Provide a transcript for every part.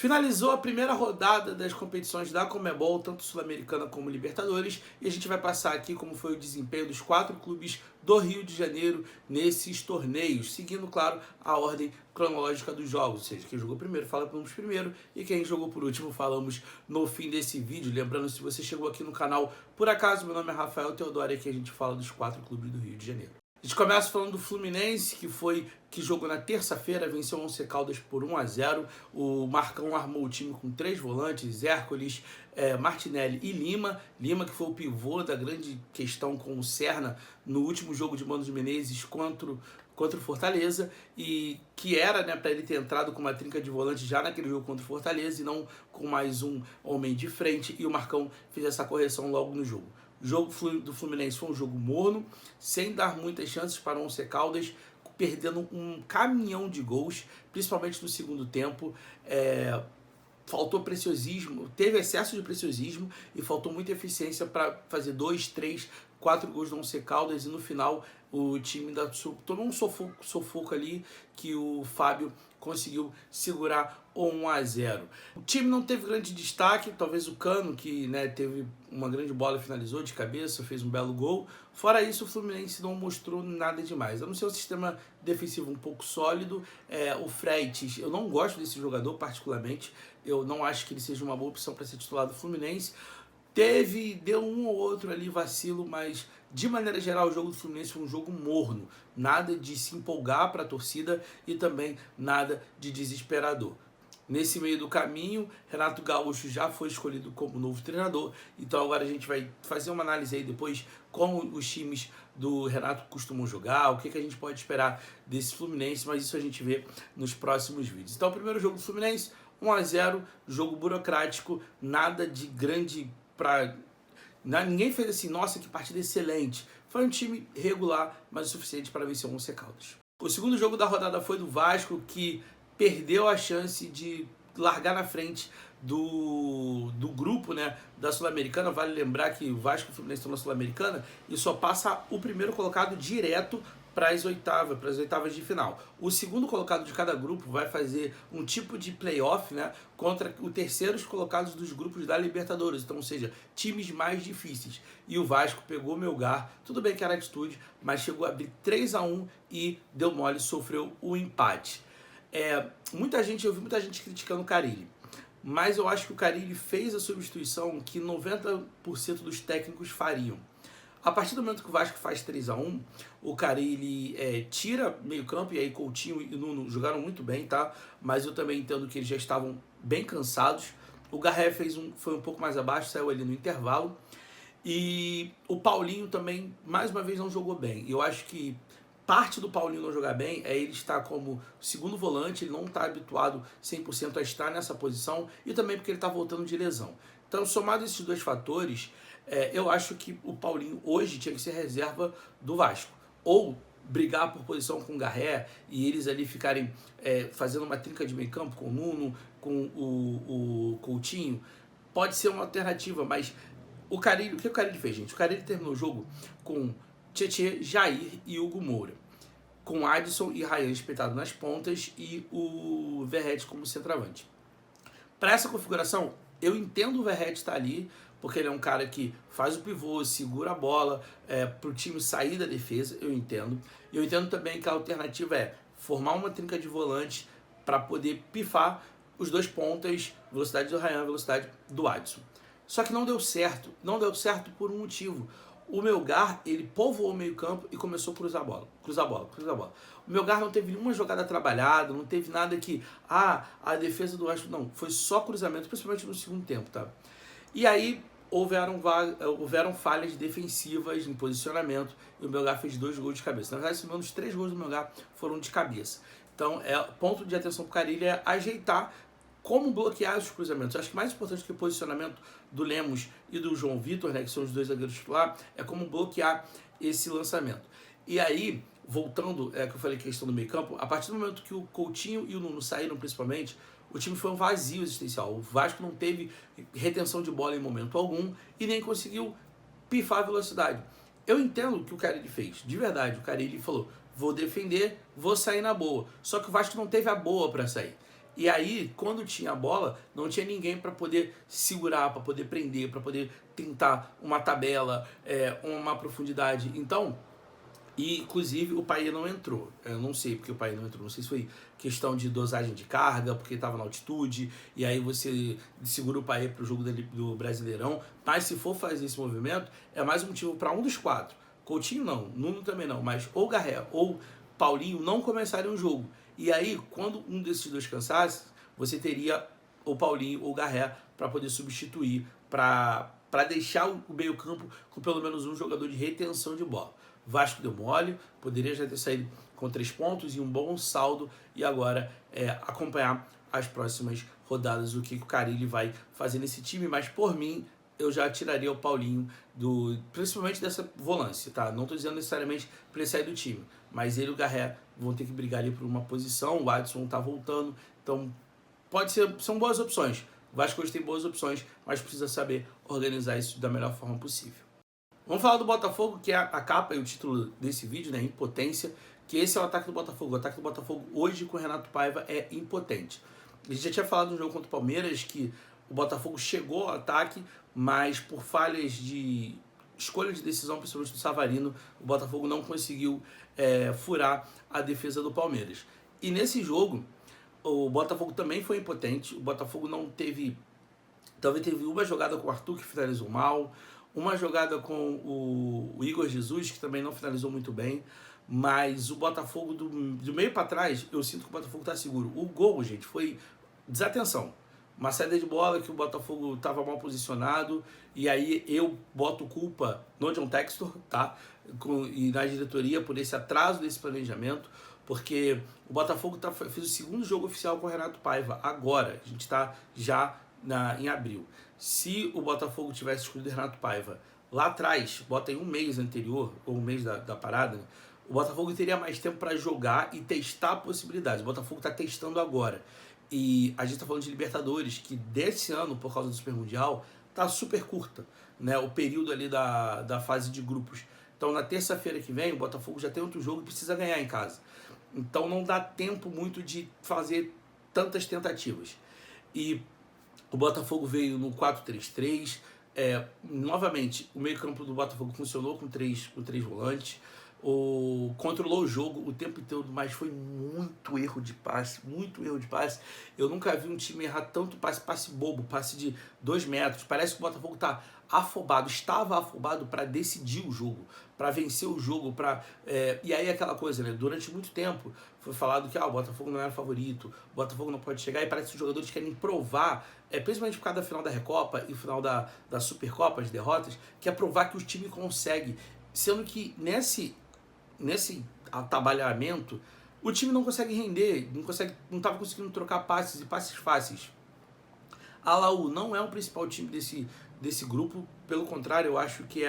Finalizou a primeira rodada das competições da Conmebol, tanto Sul-Americana como Libertadores, e a gente vai passar aqui como foi o desempenho dos 4 clubes do Rio de Janeiro nesses torneios, seguindo, claro, a ordem cronológica dos jogos, ou seja, quem jogou primeiro falamos primeiro e quem jogou por último falamos no fim desse vídeo. Lembrando, se você chegou aqui no canal por acaso, meu nome é Rafael Teodoro e aqui a gente fala dos 4 clubes do Rio de Janeiro. A gente começa falando do Fluminense, que jogou na terça-feira, venceu o Once Caldas por 1-0. O Marcão armou o time com 3 volantes, Hércules, Martinelli e Lima. Lima, que foi o pivô da grande questão com o Serna no último jogo de Mano de Menezes contra o Fortaleza, e que era, né, para ele ter entrado com uma trinca de volante já naquele jogo contra o Fortaleza e não com mais um homem de frente, e o Marcão fez essa correção logo no jogo. O jogo do Fluminense foi um jogo morno, sem dar muitas chances para o Once Caldas, perdendo um caminhão de gols, principalmente no segundo tempo. Faltou preciosismo, teve excesso de preciosismo e faltou muita eficiência para fazer 2, 3, 4 gols do Once Caldas, e no final o time tomou um sufoco ali que o Fábio conseguiu segurar o 1-0. O time não teve grande destaque, talvez o Cano, que, né, teve uma grande bola, finalizou de cabeça, fez um belo gol. Fora isso, o Fluminense não mostrou nada demais. A não ser um sistema defensivo um pouco sólido. O Freitas, eu não gosto desse jogador particularmente, eu não acho que ele seja uma boa opção para ser titular do Fluminense. Deu um ou outro ali vacilo, mas de maneira geral o jogo do Fluminense foi um jogo morno. Nada de se empolgar para a torcida e também nada de desesperador. Nesse meio do caminho, Renato Gaúcho já foi escolhido como novo treinador, então agora a gente vai fazer uma análise aí depois como os times do Renato costumam jogar, o que a gente pode esperar desse Fluminense, mas isso a gente vê nos próximos vídeos. Então o primeiro jogo do Fluminense, 1-0, jogo burocrático, nada de grande para... Ninguém fez assim, nossa, que partida excelente. Foi um time regular, mas o suficiente para vencer o Once Caldas. O segundo jogo da rodada foi do Vasco, que perdeu a chance de largar na frente do grupo, né, da Sul-Americana. Vale lembrar que o Vasco e o Fluminense estão na Sul-Americana e só passa o primeiro colocado direto para as oitavas de final. O segundo colocado de cada grupo vai fazer um tipo de playoff, né, contra os terceiros colocados dos grupos da Libertadores, então, ou seja, times mais difíceis. E o Vasco pegou o Melgar, tudo bem que era atitude, mas chegou a abrir 3-1 e deu mole, sofreu o empate. Eu vi muita gente criticando o Carille, mas eu acho que o Carille fez a substituição que 90% dos técnicos fariam. A partir do momento que o Vasco faz 3-1, o Carille tira meio campo, e aí Coutinho e Nuno jogaram muito bem, tá? Mas eu também entendo que eles já estavam bem cansados. O Garré foi um pouco mais abaixo, saiu ali no intervalo. E o Paulinho também, mais uma vez, não jogou bem. Eu acho que parte do Paulinho não jogar bem é ele estar como segundo volante, ele não está habituado 100% a estar nessa posição, e também porque ele está voltando de lesão. Então, somado esses dois fatores, eu acho que o Paulinho hoje tinha que ser reserva do Vasco. Ou brigar por posição com o Garré e eles ali ficarem fazendo uma trinca de meio campo com o Nuno, com o Coutinho, pode ser uma alternativa, mas o que o Carille fez, gente? O Carille terminou o jogo com Tietê, Jair e Hugo Moura, com Adson e Ryan espetado nas pontas e o Verratti como centroavante. Para essa configuração, eu entendo o Verratti estar ali, porque ele é um cara que faz o pivô, segura a bola, para o time sair da defesa, eu entendo. Eu entendo também que a alternativa é formar uma trinca de volante para poder pifar os dois pontas, velocidade do Ryan, velocidade do Adson. Só que não deu certo por um motivo. O Melgar, ele povoou o meio campo e começou a cruzar a bola. O Melgar não teve nenhuma jogada trabalhada, não teve nada que, a defesa do Vasco, não, foi só cruzamento, principalmente no segundo tempo, tá? E aí houveram falhas defensivas em posicionamento e o Melgar fez 2 gols de cabeça. Na verdade, pelo menos 3 gols do Melgar foram de cabeça. Então, ponto de atenção para o Carille é ajeitar como bloquear os cruzamentos. Eu acho que mais importante que o posicionamento do Lemos e do João Vitor, né, que são os 2 zagueiros titulares, é como bloquear esse lançamento. E aí, voltando, que eu falei que a questão do meio campo, a partir do momento que o Coutinho e o Nuno saíram principalmente, o time foi um vazio existencial. O Vasco não teve retenção de bola em momento algum e nem conseguiu pifar a velocidade. Eu entendo o que o Carille fez, de verdade. O Carille falou, vou defender, vou sair na boa. Só que o Vasco não teve a boa para sair. E aí, quando tinha a bola, não tinha ninguém para poder segurar, para poder prender, para poder tentar uma tabela, uma profundidade. Então, e inclusive o Paê não entrou. Eu não sei porque o Paê não entrou. Não sei se foi questão de dosagem de carga, porque estava na altitude, e aí você segura o Paê para o jogo do Brasileirão. Mas se for fazer esse movimento, é mais um motivo para um dos quatro. Coutinho não, Nuno também não, mas ou Garré ou Paulinho não começarem o jogo. E aí, quando um desses dois cansasse, você teria ou Paulinho ou Garré para poder substituir, para deixar o meio-campo com pelo menos um jogador de retenção de bola. Vasco deu mole, poderia já ter saído com 3 pontos e um bom saldo, e agora acompanhar as próximas rodadas, o que o Carille vai fazer nesse time, mas por mim eu já tiraria o Paulinho, principalmente dessa volância, tá? Não estou dizendo necessariamente para ele sair do time, mas ele e o Garré vão ter que brigar ali por uma posição, o Adson tá voltando, então são boas opções. O Vasco hoje tem boas opções, mas precisa saber organizar isso da melhor forma possível. Vamos falar do Botafogo, que é a capa e o título desse vídeo, né? Impotência, que esse é o ataque do Botafogo. O ataque do Botafogo hoje com o Renato Paiva é impotente. A gente já tinha falado no jogo contra o Palmeiras que o Botafogo chegou ao ataque, mas por falhas de escolha de decisão, principalmente do Savarino, o Botafogo não conseguiu furar a defesa do Palmeiras. E nesse jogo, o Botafogo também foi impotente. O Botafogo não teve... Talvez teve uma jogada com o Arthur, que finalizou mal, uma jogada com o Igor Jesus, que também não finalizou muito bem, mas o Botafogo do meio para trás, eu sinto que o Botafogo está seguro. O gol, gente, foi desatenção. Uma saída de bola que o Botafogo estava mal posicionado, e aí eu boto culpa no John Textor, tá? E na diretoria por esse atraso desse planejamento, porque o Botafogo fez o segundo jogo oficial com o Renato Paiva agora. A gente está já em abril. Se o Botafogo tivesse escolhido Renato Paiva lá atrás, bota em um mês anterior, ou um mês da parada, o Botafogo teria mais tempo para jogar e testar possibilidades. O Botafogo está testando agora. E a gente está falando de Libertadores, que desse ano, por causa do Super Mundial, está super curta, né? O período ali da fase de grupos. Então, na terça-feira que vem, o Botafogo já tem outro jogo e precisa ganhar em casa. Então, não dá tempo muito de fazer tantas tentativas. E o Botafogo veio no 4-3-3. Novamente, o meio-campo do Botafogo funcionou com três volantes. Controlou o jogo o tempo inteiro, mas foi muito erro de passe, muito erro de passe. Eu nunca vi um time errar tanto passe bobo, passe de 2 metros. Parece que o Botafogo estava afobado para decidir o jogo, para vencer o jogo, e aí aquela coisa, né? Durante muito tempo foi falado que o Botafogo não era favorito, o Botafogo não pode chegar, e parece que os jogadores querem provar, principalmente por causa da final da Recopa e final da Supercopa, as derrotas, que é provar que o time consegue, sendo que nesse atabalhamento, o time não consegue render, não estava conseguindo trocar passes e passes fáceis. A Laú não é o principal time desse grupo, pelo contrário, eu acho que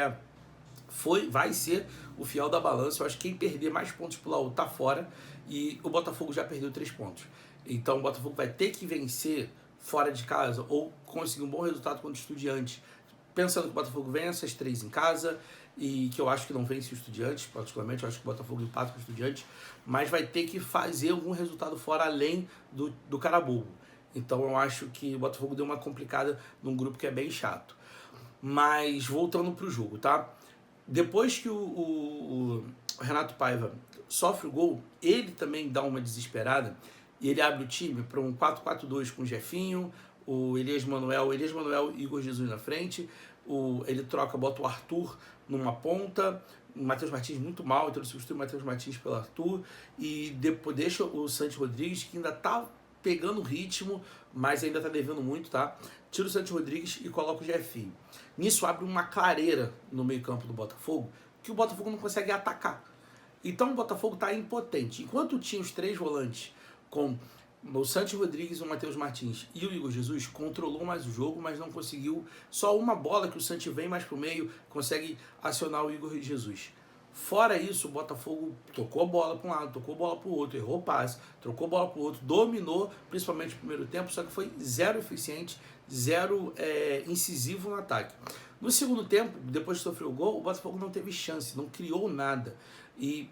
vai ser o fiel da balança. Eu acho que quem perder mais pontos pro Laú tá fora, e o Botafogo já perdeu 3 pontos. Então o Botafogo vai ter que vencer fora de casa ou conseguir um bom resultado contra o Estudiantes, pensando que o Botafogo vence as 3 em casa, e que eu acho que não vence o Estudiantes, particularmente, eu acho que o Botafogo empata com o Estudiantes, mas vai ter que fazer algum resultado fora além do Carabobo. Então eu acho que o Botafogo deu uma complicada num grupo que é bem chato. Mas voltando pro jogo, tá? Depois que o Renato Paiva sofre o gol, ele também dá uma desesperada e ele abre o time para um 4-4-2 com o Jefinho, o Elias Manuel e Igor Jesus na frente. Ele bota o Arthur numa ponta, o Matheus Martins muito mal, então ele substitui o Matheus Martins pelo Arthur, e depois deixa o Santos Rodrigues, que ainda tá pegando ritmo, mas ainda tá devendo muito, tá? Tira o Santos Rodrigues e coloca o Jefinho. Nisso abre uma clareira no meio-campo do Botafogo, que o Botafogo não consegue atacar. Então o Botafogo tá impotente. Enquanto tinha os 3 volantes com o Santos Rodrigues, o Matheus Martins e o Igor Jesus, controlou mais o jogo, mas não conseguiu. Só uma bola que o Santos vem mais pro meio consegue acionar o Igor Jesus. Fora isso, o Botafogo tocou a bola para um lado, tocou a bola para o outro, errou passe, trocou a bola para o outro, dominou, principalmente no primeiro tempo, só que foi zero eficiente, zero incisivo no ataque. No segundo tempo, depois de sofrer o gol, o Botafogo não teve chance, não criou nada. E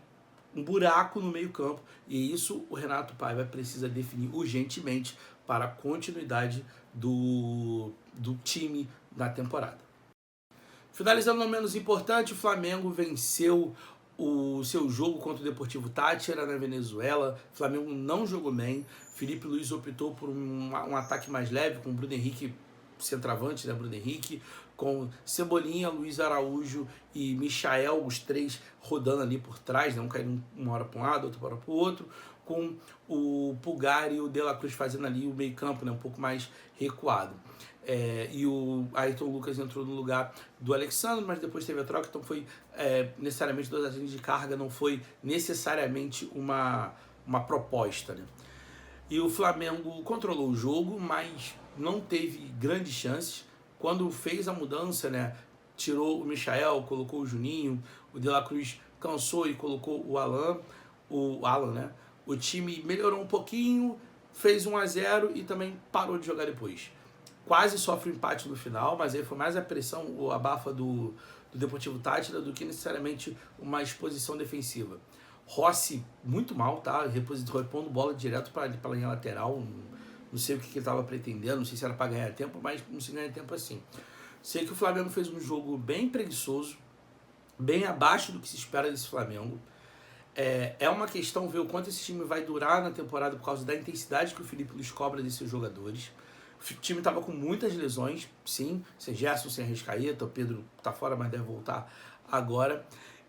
um buraco no meio campo, e isso o Renato Paiva precisa definir urgentemente, para a continuidade do time na temporada. Finalizando no menos importante, o Flamengo venceu o seu jogo contra o Deportivo Táchira na Venezuela. O Flamengo não jogou bem. Felipe Luiz optou por um ataque mais leve, com o Bruno Henrique, centroavante, né? Bruno Henrique, com Cebolinha, Luiz Araújo e Michael, os três rodando ali por trás, né? Um caindo uma hora para um lado, outra hora para o outro, com o Pulgar e o De La Cruz fazendo ali o meio campo, né? Um pouco mais recuado. E o Ayrton Lucas entrou no lugar do Alexandre, mas depois teve a troca, então foi necessariamente 2 agentes de carga, não foi necessariamente uma proposta, né? E o Flamengo controlou o jogo, mas não teve grandes chances. Quando fez a mudança, né, tirou o Michael, colocou o Juninho, o De La Cruz cansou e colocou o Alan, né? O time melhorou um pouquinho, fez 1-0 e também parou de jogar depois. Quase sofre um empate no final, mas aí foi mais a pressão, o abafa do Deportivo Táchira do que necessariamente uma exposição defensiva. Rossi, muito mal, tá? Repondo bola direto para a linha lateral. Não sei o que ele estava pretendendo, não sei se era para ganhar tempo, mas não se ganha tempo assim. Sei que o Flamengo fez um jogo bem preguiçoso, bem abaixo do que se espera desse Flamengo. É uma questão ver o quanto esse time vai durar na temporada por causa da intensidade que o Felipe Luiz cobra desses jogadores. O time estava com muitas lesões, sim, sem Gerson, sem Arrascaeta, o Pedro está fora, mas deve voltar agora.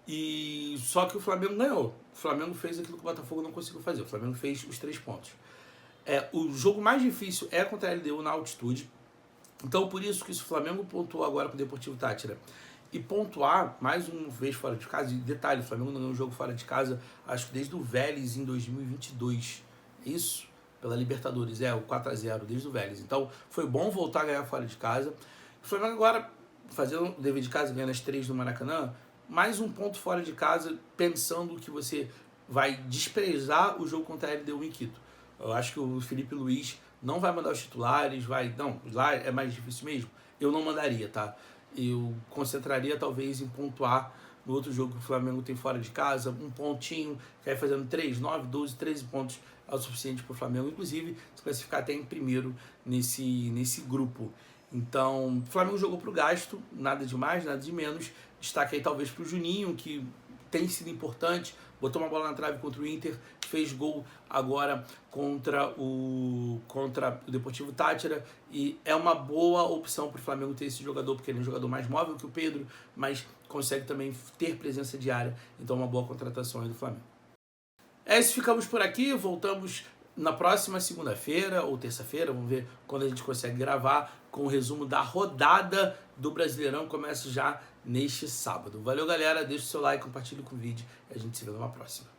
E só que o Flamengo ganhou. O Flamengo fez aquilo que o Botafogo não conseguiu fazer. O Flamengo fez os 3 pontos. O jogo mais difícil é contra a LDU na altitude. Então, por isso que se o Flamengo pontuou agora com o Deportivo Táchira e pontuar mais uma vez fora de casa, e detalhe, o Flamengo não ganhou um jogo fora de casa, acho que desde o Vélez em 2022. Isso, pela Libertadores, o 4-0, desde o Vélez. Então, foi bom voltar a ganhar fora de casa. O Flamengo agora, fazendo o dever de casa, ganhando as 3 no Maracanã, mais um ponto fora de casa, pensando que você vai desprezar o jogo contra a LDU em Quito. Eu acho que o Felipe Luiz não vai mandar os titulares, não, lá é mais difícil mesmo. Eu não mandaria, tá? Eu concentraria talvez em pontuar no outro jogo que o Flamengo tem fora de casa, um pontinho, que aí fazendo 3, 9, 12, 13 pontos é o suficiente para o Flamengo, inclusive se classificar até em primeiro nesse grupo. Então, o Flamengo jogou para o gasto, nada de mais, nada de menos. Destaque aí talvez para o Juninho, que tem sido importante, botou uma bola na trave contra o Inter, fez gol agora contra o Deportivo Táchira, e é uma boa opção para o Flamengo ter esse jogador, porque ele é um jogador mais móvel que o Pedro, mas consegue também ter presença diária, então é uma boa contratação aí do Flamengo. Isso, ficamos por aqui, voltamos na próxima segunda-feira ou terça-feira, vamos ver quando a gente consegue gravar, com o resumo da rodada do Brasileirão, começa já neste sábado. Valeu, galera, deixa o seu like, compartilhe com o vídeo e a gente se vê numa próxima.